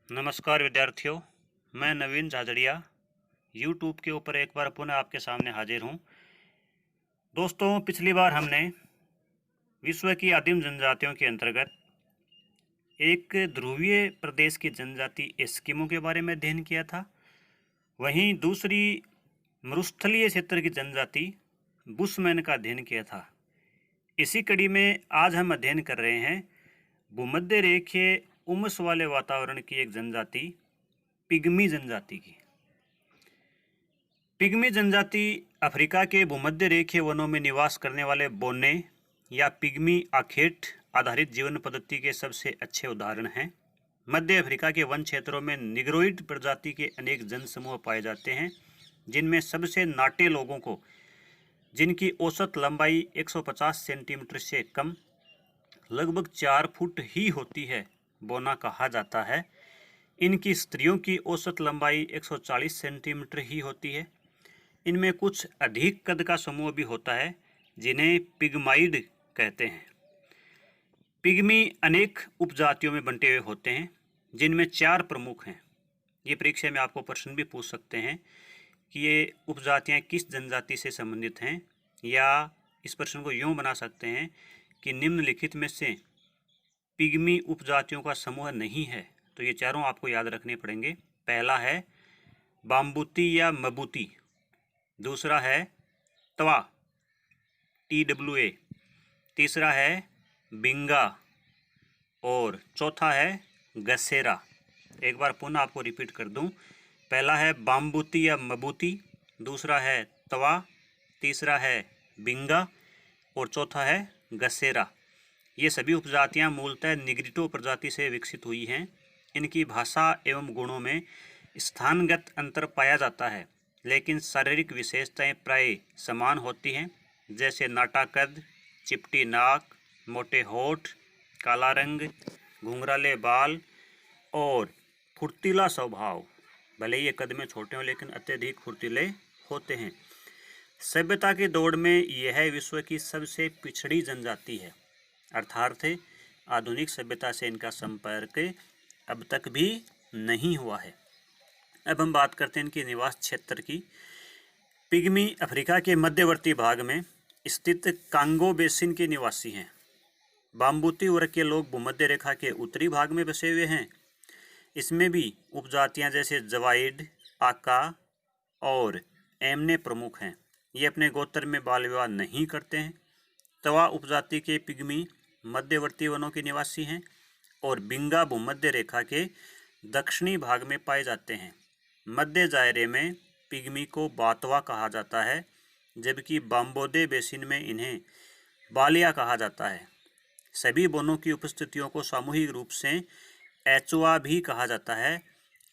नमस्कार विद्यार्थियों, मैं नवीन झाझड़िया यूट्यूब के ऊपर एक बार पुनः आपके सामने हाजिर हूँ। दोस्तों, पिछली बार हमने विश्व की आदिम जनजातियों के अंतर्गत एक ध्रुवीय प्रदेश की जनजाति एस्किमो के बारे में अध्ययन किया था। वहीं दूसरी मरुस्थलीय क्षेत्र की जनजाति बुशमैन का अध्ययन किया था। इसी कड़ी में आज हम अध्ययन कर रहे हैं भूमध्य रेखीय उमस वाले वातावरण की एक जनजाति पिग्मी जनजाति की। पिग्मी जनजाति अफ्रीका के भूमध्य रेखीय वनों में निवास करने वाले बोने या पिग्मी आखेट आधारित जीवन पद्धति के सबसे अच्छे उदाहरण हैं। मध्य अफ्रीका के वन क्षेत्रों में निग्रोइड प्रजाति के अनेक जनसमूह पाए जाते हैं, जिनमें सबसे नाटे लोगों को, जिनकी औसत लंबाई 150 सेंटीमीटर से कम लगभग 4 फुट ही होती है, बोना कहा जाता है। इनकी स्त्रियों की औसत लंबाई 140 सेंटीमीटर ही होती है। इनमें कुछ अधिक कद का समूह भी होता है, जिन्हें पिग्माइड कहते हैं। पिग्मी अनेक उपजातियों में बंटे हुए होते हैं, जिनमें 4 प्रमुख हैं। ये परीक्षा में आपको प्रश्न भी पूछ सकते हैं कि ये उपजातियां किस जनजाति से संबंधित हैं, या इस प्रश्न को यूँ बना सकते हैं कि निम्नलिखित में से पिग्मी उपजातियों का समूह नहीं है। तो ये चारों आपको याद रखने पड़ेंगे। पहला है बाम्बूती या मबूती, दूसरा है तवा TWA, तीसरा है बिंगा और चौथा है गसेरा। एक बार पुनः आपको रिपीट कर दूं। पहला है बाम्बूती या मबूती, दूसरा है तवा, तीसरा है बिंगा और चौथा है गसेरा। ये सभी उपजातियां मूलतः निग्रिटो प्रजाति से विकसित हुई हैं। इनकी भाषा एवं गुणों में स्थानगत अंतर पाया जाता है, लेकिन शारीरिक विशेषताएं प्राय समान होती हैं, जैसे नाटा कद, चिपटी नाक, मोटे होठ, काला रंग, घुंघराले बाल और फुर्तीला स्वभाव। भले ही ये कद में छोटे हों, लेकिन अत्यधिक फुर्तीले होते हैं। सभ्यता की दौड़ में यह विश्व की सबसे पिछड़ी जनजाति है, अर्थात आधुनिक सभ्यता से इनका संपर्क अब तक भी नहीं हुआ है। अब हम बात करते हैं इनके निवास क्षेत्र की। पिग्मी अफ्रीका के मध्यवर्ती भाग में स्थित कांगो बेसिन के निवासी हैं। बाम्बूती वर्ग के लोग भूमध्य रेखा के उत्तरी भाग में बसे हुए हैं। इसमें भी उपजातियां जैसे जवाइड, आका और एमने प्रमुख हैं। ये अपने गोत्र में बाल विवाह नहीं करते हैं। तवा उपजाति के पिग्मी मध्यवर्ती वनों के निवासी हैं और बिंगा भूमध्य रेखा के दक्षिणी भाग में पाए जाते हैं। मध्य दायरे में पिग्मी को बातवा कहा जाता है, जबकि बाम्बोदे बेसिन में इन्हें बालिया कहा जाता है। सभी बोनों की उपस्थितियों को सामूहिक रूप से एचवा भी कहा जाता है।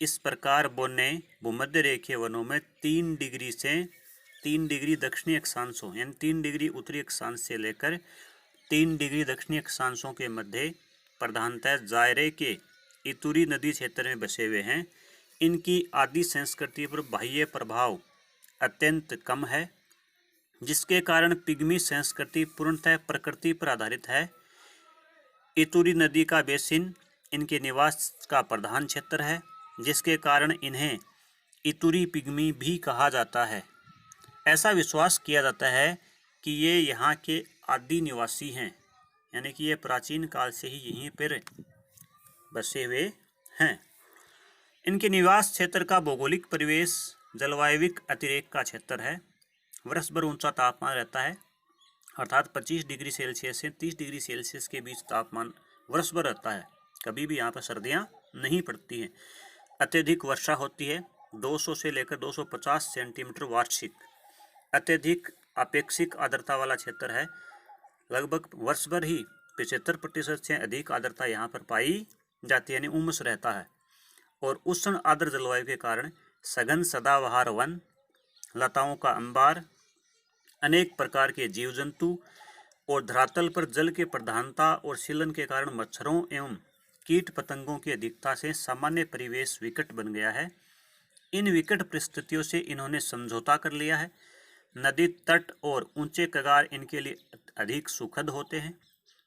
इस प्रकार बोने भूमध्य रेखीय वनों में 3 डिग्री से 3 डिग्री दक्षिणी अक्षांशों, यानी 3 डिग्री उत्तरी अक्षांश से लेकर 3 डिग्री दक्षिणी अक्षांशों के मध्य प्रधानतः दायरे के इतुरी नदी क्षेत्र में बसे हुए हैं। इनकी आदि संस्कृति पर बाह्य प्रभाव अत्यंत कम है, जिसके कारण पिग्मी संस्कृति पूर्णतः प्रकृति पर आधारित है। इतुरी नदी का बेसिन इनके निवास का प्रधान क्षेत्र है, जिसके कारण इन्हें इतुरी पिग्मी भी कहा जाता है। ऐसा विश्वास किया जाता है कि ये यहाँ के आदि निवासी हैं, यानी कि ये प्राचीन काल से ही यहीं पर बसे हुए हैं। इनके निवास क्षेत्र का भौगोलिक परिवेश जलवायविक अतिरेक का क्षेत्र है। वर्ष भर ऊंचा तापमान रहता है, अर्थात 25 डिग्री सेल्सियस से 30 डिग्री सेल्सियस के बीच तापमान वर्ष भर रहता है। कभी भी यहाँ पर सर्दियाँ नहीं पड़ती हैं। अत्यधिक वर्षा होती है, 200 से लेकर 250 सेंटीमीटर वार्षिक। अत्यधिक अपेक्षिक आर्द्रता वाला क्षेत्र है। लगभग वर्ष भर ही 75% से अधिक आर्द्रता यहाँ पर पाई जाती है, यानी उमस रहता है। और उष्ण आर्द्र जलवायु के कारण सघन सदाबहार वन, लताओं का अंबार, अनेक प्रकार के जीव जंतु और धरातल पर जल के प्रधानता और सीलन के कारण मच्छरों एवं कीट पतंगों की अधिकता से सामान्य परिवेश विकट बन गया है। इन विकट परिस्थितियों से इन्होंने समझौता कर लिया है। नदी तट और ऊंचे कगार इनके लिए अधिक सुखद होते हैं,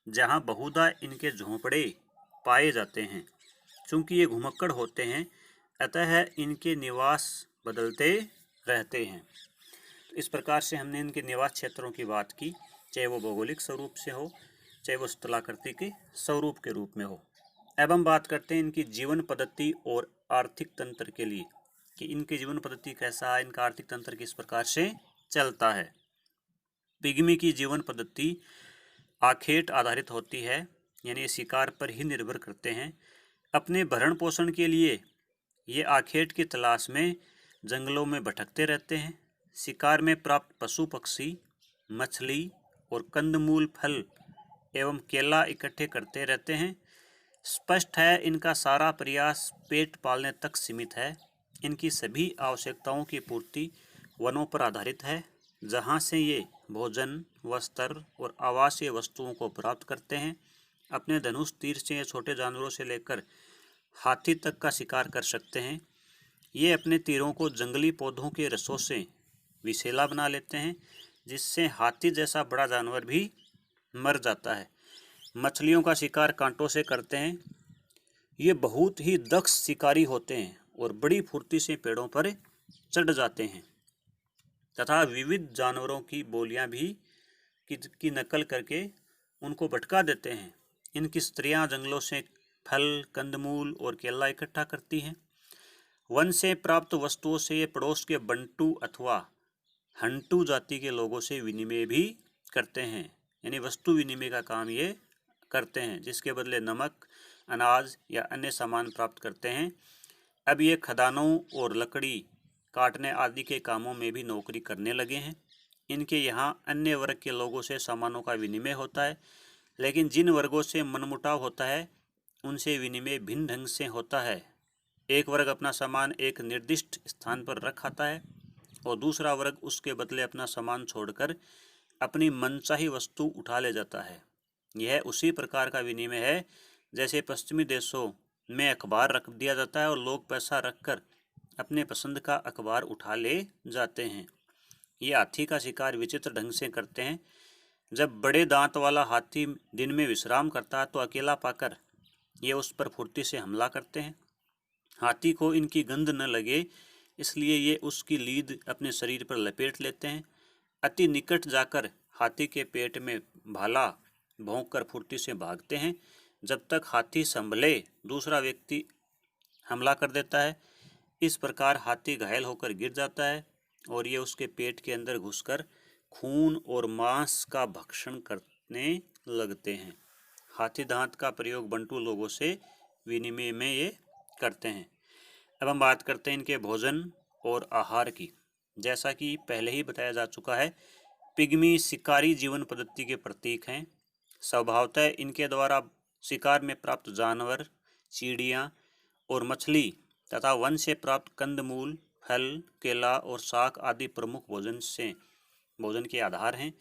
जहां बहुधा इनके झोंपड़े पाए जाते हैं। चूँकि ये घुमक्कड़ होते हैं, अतः इनके निवास बदलते रहते हैं। तो इस प्रकार से हमने इनके निवास क्षेत्रों की बात की, चाहे वो भौगोलिक स्वरूप से हो, चाहे वो स्थलाकृति के स्वरूप के रूप में हो। अब हम बात करते हैं इनकी जीवन पद्धति और आर्थिक तंत्र के लिए कि इनकी जीवन पद्धति कैसा है, इनका आर्थिक तंत्र किस प्रकार से चलता है। पिग्मी की जीवन पद्धति आखेट आधारित होती है, यानी शिकार पर ही निर्भर करते हैं। अपने भरण पोषण के लिए ये आखेट की तलाश में जंगलों में भटकते रहते हैं। शिकार में प्राप्त पशु पक्षी, मछली और कंदमूल, फल एवं केला इकट्ठे करते रहते हैं। स्पष्ट है इनका सारा प्रयास पेट पालने तक सीमित है। इनकी सभी आवश्यकताओं की पूर्ति वनों पर आधारित है, जहाँ से ये भोजन, वस्त्र और आवासीय वस्तुओं को प्राप्त करते हैं। अपने धनुष तीर से ये छोटे जानवरों से लेकर हाथी तक का शिकार कर सकते हैं। ये अपने तीरों को जंगली पौधों के रसों से विषैला बना लेते हैं, जिससे हाथी जैसा बड़ा जानवर भी मर जाता है। मछलियों का शिकार कांटों से करते हैं। ये बहुत ही दक्ष शिकारी होते हैं और बड़ी फुर्ती से पेड़ों पर चढ़ जाते हैं तथा विविध जानवरों की बोलियां भी की नकल करके उनको भटका देते हैं। इनकी स्त्रियां जंगलों से फल, कंदमूल और केला इकट्ठा करती हैं। वन से प्राप्त वस्तुओं से ये पड़ोस के बंटू अथवा हंटू जाति के लोगों से विनिमय भी करते हैं, यानी वस्तु विनिमय का काम ये करते हैं, जिसके बदले नमक, अनाज या अन्य सामान प्राप्त करते हैं। अब ये खदानों और लकड़ी काटने आदि के कामों में भी नौकरी करने लगे हैं। इनके यहाँ अन्य वर्ग के लोगों से सामानों का विनिमय होता है, लेकिन जिन वर्गों से मनमुटाव होता है उनसे विनिमय भिन्न ढंग से होता है। एक वर्ग अपना सामान एक निर्दिष्ट स्थान पर रख आता है और दूसरा वर्ग उसके बदले अपना सामान छोड़कर अपनी मनचाही वस्तु उठा ले जाता है। यह उसी प्रकार का विनिमय है जैसे पश्चिमी देशों में अखबार रख दिया जाता है और लोग पैसा रखकर अपने पसंद का अखबार उठा ले जाते हैं। ये हाथी का शिकार विचित्र ढंग से करते हैं। जब बड़े दांत वाला हाथी दिन में विश्राम करता है तो अकेला पाकर ये उस पर फुर्ती से हमला करते हैं। हाथी को इनकी गंध न लगे इसलिए ये उसकी लीद अपने शरीर पर लपेट लेते हैं। अति निकट जाकर हाथी के पेट में भाला भोंककर फुर्ती से भागते हैं। जब तक हाथी संभले दूसरा व्यक्ति हमला कर देता है। इस प्रकार हाथी घायल होकर गिर जाता है और ये उसके पेट के अंदर घुसकर खून और मांस का भक्षण करने लगते हैं। हाथी दांत का प्रयोग बंटू लोगों से विनिमय में ये करते हैं। अब हम बात करते हैं इनके भोजन और आहार की। जैसा कि पहले ही बताया जा चुका है, पिग्मी शिकारी जीवन पद्धति के प्रतीक हैं। स्वभावतः इनके द्वारा शिकार में प्राप्त जानवर, चिड़ियाँ और मछली तथा वन से प्राप्त कंदमूल, फल, केला और शाक आदि प्रमुख भोजन के आधार हैं।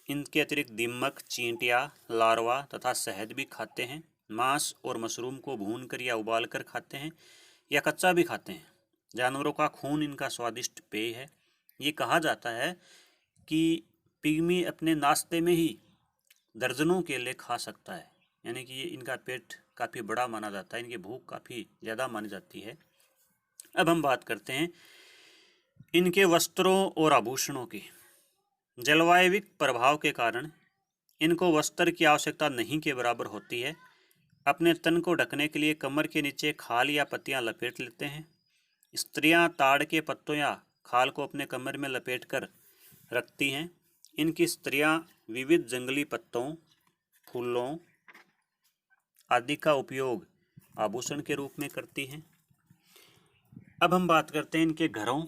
इनके अतिरिक्त दीमक, चींटियाँ, लार्वा तथा शहद भी खाते हैं। मांस और मशरूम को भूनकर या उबालकर खाते हैं या कच्चा भी खाते हैं। जानवरों का खून इनका स्वादिष्ट पेय है। ये कहा जाता है कि पिग्मी अपने नाश्ते में ही दर्जनों केले खा सकता है, यानी कि ये इनका पेट काफ़ी बड़ा माना जाता है, इनकी भूख काफ़ी ज़्यादा मानी जाती है। अब हम बात करते हैं इनके वस्त्रों और आभूषणों की। जलवायविक प्रभाव के कारण इनको वस्त्र की आवश्यकता नहीं के बराबर होती है। अपने तन को ढकने के लिए कमर के नीचे खाल या पत्तियां लपेट लेते हैं। स्त्रियां ताड़ के पत्तों या खाल को अपने कमर में लपेटकर रखती हैं। इनकी स्त्रियां विविध जंगली पत्तों, फूलों आदि का उपयोग आभूषण के रूप में करती हैं। अब हम बात करते हैं इनके घरों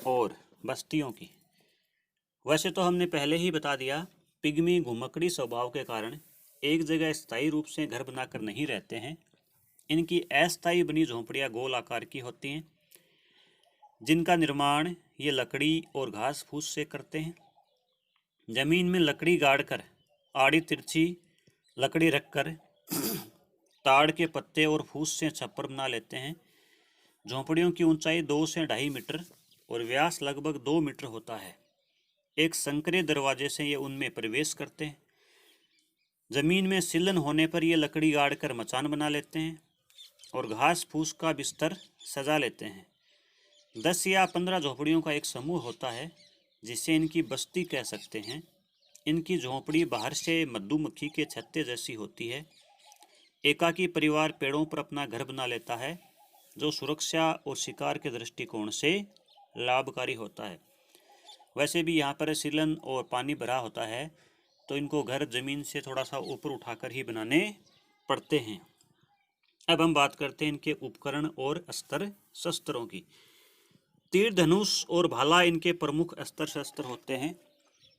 और बस्तियों की। वैसे तो हमने पहले ही बता दिया, पिग्मी घुमक्कड़ी स्वभाव के कारण एक जगह स्थायी रूप से घर बनाकर नहीं रहते हैं। इनकी अस्थायी बनी झोंपड़ियाँ गोल आकार की होती हैं, जिनका निर्माण ये लकड़ी और घास फूस से करते हैं। जमीन में लकड़ी गाड़कर आड़ी तिरछी लकड़ी रखकर ताड़ के पत्ते और फूस से छप्पर बना लेते हैं। झोंपड़ियों की ऊंचाई 2 से 2.5 मीटर और व्यास लगभग 2 मीटर होता है। एक संकरे दरवाजे से ये उनमें प्रवेश करते हैं। जमीन में सीलन होने पर ये लकड़ी गाड़कर मचान बना लेते हैं। और घास फूस का बिस्तर सजा लेते हैं। 10 या 15 झोपड़ियों का एक समूह होता है जिसे इनकी बस्ती कह सकते हैं। इनकी झोपड़ी बाहर से मधुमक्खी के छत्ते जैसी होती है। एकाकी परिवार पेड़ों पर अपना घर बना लेता है, जो सुरक्षा और शिकार के दृष्टिकोण से लाभकारी होता है। वैसे भी यहाँ पर सीलन और पानी भरा होता है, तो इनको घर जमीन से थोड़ा सा ऊपर उठाकर ही बनाने पड़ते हैं। अब हम बात करते हैं इनके उपकरण और अस्त्र शस्त्रों की। तीर धनुष और भाला इनके प्रमुख अस्त्र शस्त्र होते हैं।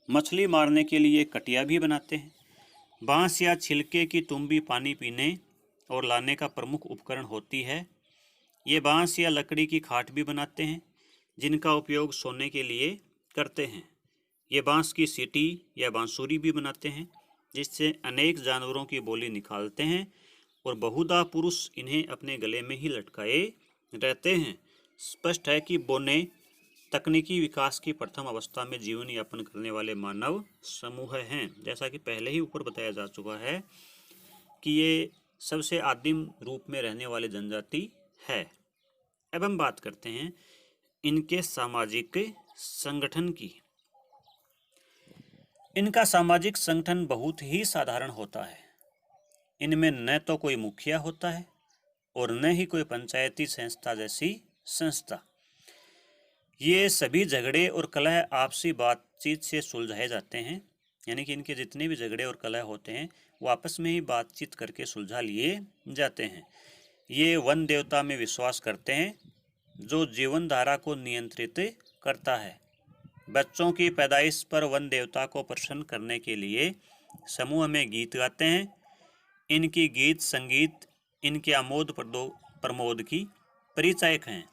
मछली मारने के लिए कटिया भी बनाते हैं। बांस या छिलके की तुम्बी पानी पीने और लाने का प्रमुख उपकरण होती है। ये बांस या लकड़ी की खाट भी बनाते हैं, जिनका उपयोग सोने के लिए करते हैं। ये बांस की सीटी या बांसुरी भी बनाते हैं, जिससे अनेक जानवरों की बोली निकालते हैं और बहुधा पुरुष इन्हें अपने गले में ही लटकाए रहते हैं। स्पष्ट है कि बोने तकनीकी विकास की प्रथम अवस्था में जीवन यापन करने वाले मानव समूह हैं। जैसा कि पहले ही ऊपर बताया जा चुका है कि ये सबसे आदिम रूप में रहने वाली जनजाति है। अब हम बात करते हैं इनके सामाजिक संगठन की। इनका सामाजिक संगठन बहुत ही साधारण होता है। इनमें न तो कोई मुखिया होता है और न ही कोई पंचायती संस्था जैसी संस्था। ये सभी झगड़े और कलह आपसी बातचीत से सुलझाए जाते हैं। यानी कि इनके जितने भी झगड़े और कलह होते हैं वो आपस में ही बातचीत करके सुलझा लिए जाते हैं। ये वन देवता में विश्वास करते हैं, जो जीवन धारा को नियंत्रित करता है। बच्चों की पैदाइश पर वन देवता को प्रसन्न करने के लिए समूह में गीत गाते हैं। इनकी गीत संगीत इनके आमोद प्रमोद की परिचायक हैं।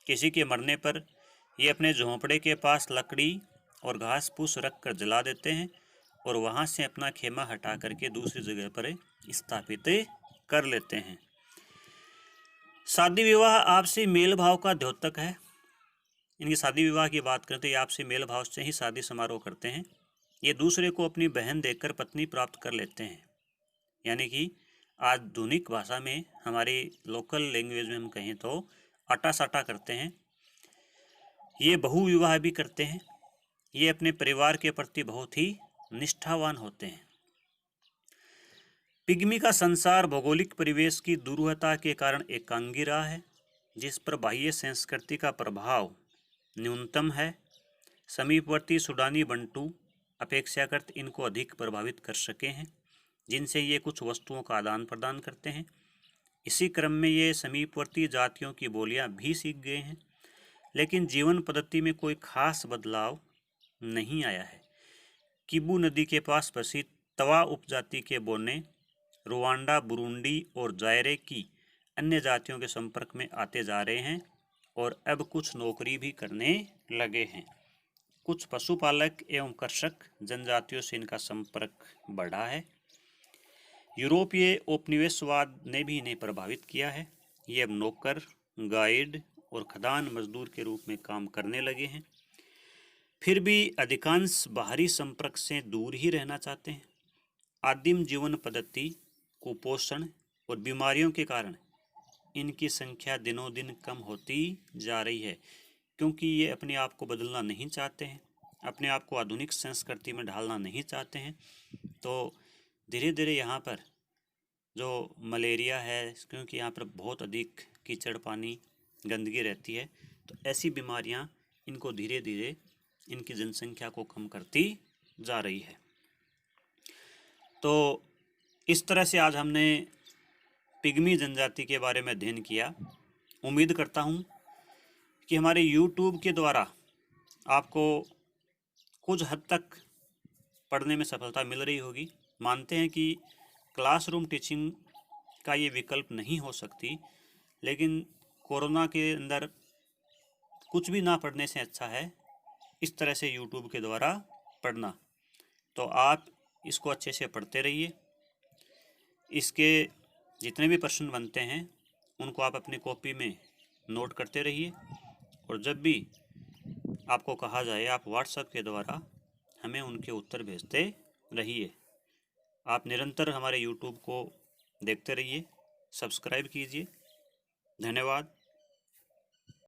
किसी के मरने पर ये अपने झोंपड़े के पास लकड़ी और घास फूस रख कर जला देते हैं और वहाँ से अपना खेमा हटा करके दूसरी जगह पर स्थापित कर लेते हैं। शादी विवाह आपसी मेल भाव का द्योतक है। इनकी शादी विवाह की बात करते हैं, आपसी मेल भाव से ही शादी समारोह करते हैं। ये दूसरे को अपनी बहन देकर पत्नी प्राप्त कर लेते हैं। यानी कि आधुनिक भाषा में, हमारी लोकल लैंग्वेज में हम कहें तो आटा साटा करते हैं। ये बहु विवाह भी करते हैं। ये अपने परिवार के प्रति बहुत ही निष्ठावान होते हैं। पिग्मी का संसार भौगोलिक परिवेश की दुरूहता के कारण एकांगी रहा है, जिस पर बाह्य संस्कृति का प्रभाव न्यूनतम है। समीपवर्ती सूडानी बंटू अपेक्षाकृत इनको अधिक प्रभावित कर सके हैं, जिनसे ये कुछ वस्तुओं का आदान प्रदान करते हैं। इसी क्रम में ये समीपवर्ती जातियों की बोलियां भी सीख गए हैं, लेकिन जीवन पद्धति में कोई खास बदलाव नहीं आया है। किबू नदी के पास बसी तवा उपजाति के बोने रुवांडा, बुरुंडी और जायरे की अन्य जातियों के संपर्क में आते जा रहे हैं और अब कुछ नौकरी भी करने लगे हैं। कुछ पशुपालक एवं कृषक जनजातियों से इनका संपर्क बढ़ा है। यूरोपीय उपनिवेशवाद ने भी इन्हें प्रभावित किया है। ये अब नौकर, गाइड और खदान मजदूर के रूप में काम करने लगे हैं। फिर भी अधिकांश बाहरी संपर्क से दूर ही रहना चाहते हैं। आदिम जीवन पद्धति, कुपोषण और बीमारियों के कारण इनकी संख्या दिनों दिन कम होती जा रही है, क्योंकि ये अपने आप को बदलना नहीं चाहते हैं, अपने आप को आधुनिक संस्कृति में ढालना नहीं चाहते हैं। तो धीरे धीरे यहाँ पर जो मलेरिया है, क्योंकि यहाँ पर बहुत अधिक कीचड़, पानी, गंदगी रहती है, तो ऐसी बीमारियाँ इनको धीरे धीरे इनकी जनसंख्या को कम करती जा रही है। तो इस तरह से आज हमने पिग्मी जनजाति के बारे में अध्ययन किया। उम्मीद करता हूँ कि हमारे YouTube के द्वारा आपको कुछ हद तक पढ़ने में सफलता मिल रही होगी। मानते हैं कि क्लासरूम टीचिंग का ये विकल्प नहीं हो सकती, लेकिन कोरोना के अंदर कुछ भी ना पढ़ने से अच्छा है इस तरह से YouTube के द्वारा पढ़ना। तो आप इसको अच्छे से पढ़ते रहिए। इसके जितने भी प्रश्न बनते हैं उनको आप अपनी कॉपी में नोट करते रहिए, और जब भी आपको कहा जाए आप व्हाट्सएप के द्वारा हमें उनके उत्तर भेजते रहिए। आप निरंतर हमारे YouTube को देखते रहिए, सब्सक्राइब कीजिए धन्यवाद।